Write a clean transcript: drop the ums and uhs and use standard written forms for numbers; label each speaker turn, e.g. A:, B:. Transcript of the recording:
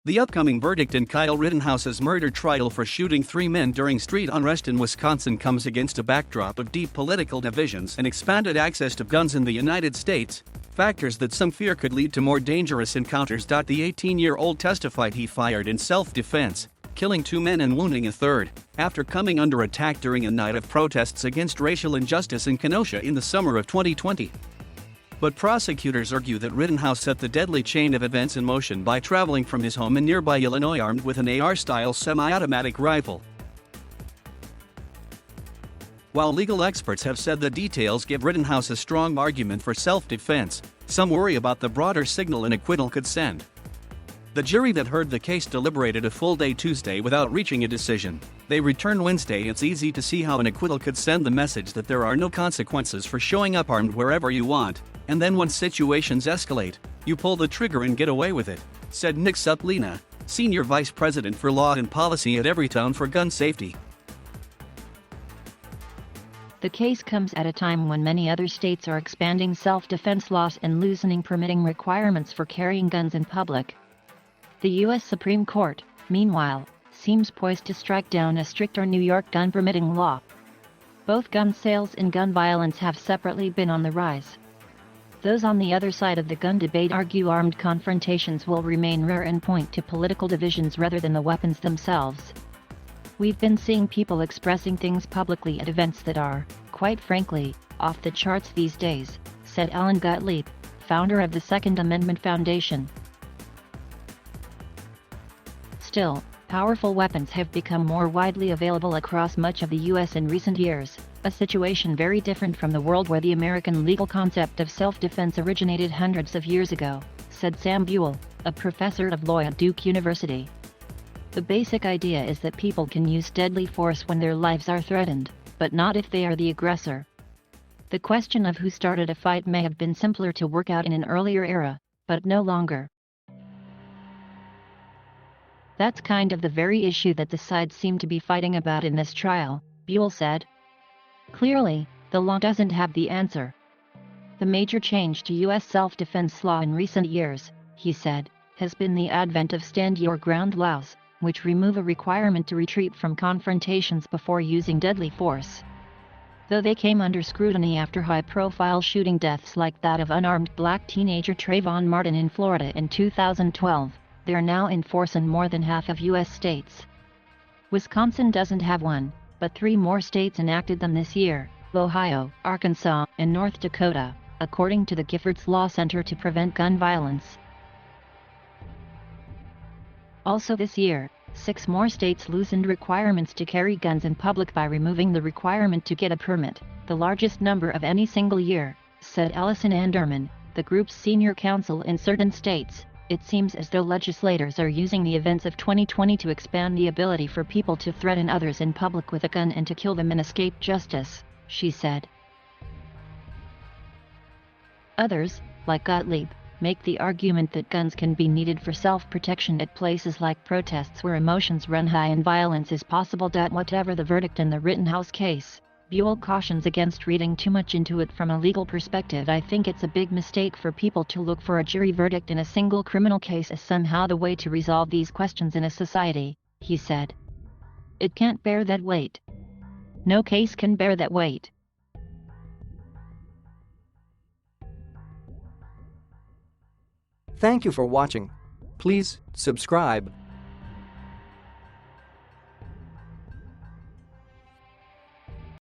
A: The upcoming verdict in Kyle Rittenhouse's murder trial for shooting 3 men during street unrest in Wisconsin comes against a backdrop of deep political divisions and expanded access to guns in the United States, factors that some fear could lead to more dangerous encounters. The 18-year-old testified he fired in self-defense, killing 2 men and wounding a third, after coming under attack during a night of protests against racial injustice in Kenosha in the summer of 2020. But prosecutors argue that Rittenhouse set the deadly chain of events in motion by traveling from his home in nearby Illinois armed with an AR-style semi-automatic rifle. While legal experts have said the details give Rittenhouse a strong argument for self-defense, some worry about the broader signal an acquittal could send. The jury that heard the case deliberated a full day Tuesday without reaching a decision. They return Wednesday. It's easy to see how an acquittal could send the message that there are no consequences for showing up armed wherever you want, and then when situations escalate, you pull the trigger and get away with it, said Nick Suplina, Senior Vice President for Law and Policy at Everytown for Gun Safety.
B: The case comes at a time when many other states are expanding self-defense laws and loosening permitting requirements for carrying guns in public. The U.S. Supreme Court, meanwhile, seems poised to strike down a stricter New York gun permitting law. Both gun sales and gun violence have separately been on the rise. Those on the other side of the gun debate argue armed confrontations will remain rare and point to political divisions rather than the weapons themselves. We've been seeing people expressing things publicly at events that are, quite frankly, off the charts these days, said Alan Gottlieb, founder of the Second Amendment Foundation. Still, powerful weapons have become more widely available across much of the U.S. in recent years, a situation very different from the world where the American legal concept of self-defense originated hundreds of years ago, said Sam Buell, a professor of law at Duke University. The basic idea is that people can use deadly force when their lives are threatened, but not if they are the aggressor. The question of who started a fight may have been simpler to work out in an earlier era, but no longer. That's kind of the very issue that the sides seem to be fighting about in this trial, Buell said. Clearly, the law doesn't have the answer. The major change to U.S. self-defense law in recent years, he said, has been the advent of stand your ground laws, which remove a requirement to retreat from confrontations before using deadly force. Though they came under scrutiny after high-profile shooting deaths like that of unarmed black teenager Trayvon Martin in Florida in 2012, they're now in force in more than half of U.S. states. Wisconsin doesn't have one, but 3 more states enacted them this year: Ohio, Arkansas, and North Dakota, according to the Giffords Law Center to Prevent Gun Violence. Also this year, 6 more states loosened requirements to carry guns in public by removing the requirement to get a permit, the largest number of any single year, said Allison Anderman, the group's senior counsel in certain states. It seems as though legislators are using the events of 2020 to expand the ability for people to threaten others in public with a gun and to kill them and escape justice, she said. Others, like Gottlieb, make the argument that guns can be needed for self-protection at places like protests where emotions run high and violence is possible. Whatever the verdict in the Rittenhouse case, Buell cautions against reading too much into it from a legal perspective. I think it's a big mistake for people to look for a jury verdict in a single criminal case as somehow the way to resolve these questions in a society, he said. It can't bear that weight. No case can bear that weight.
C: Thank you for watching. Please subscribe.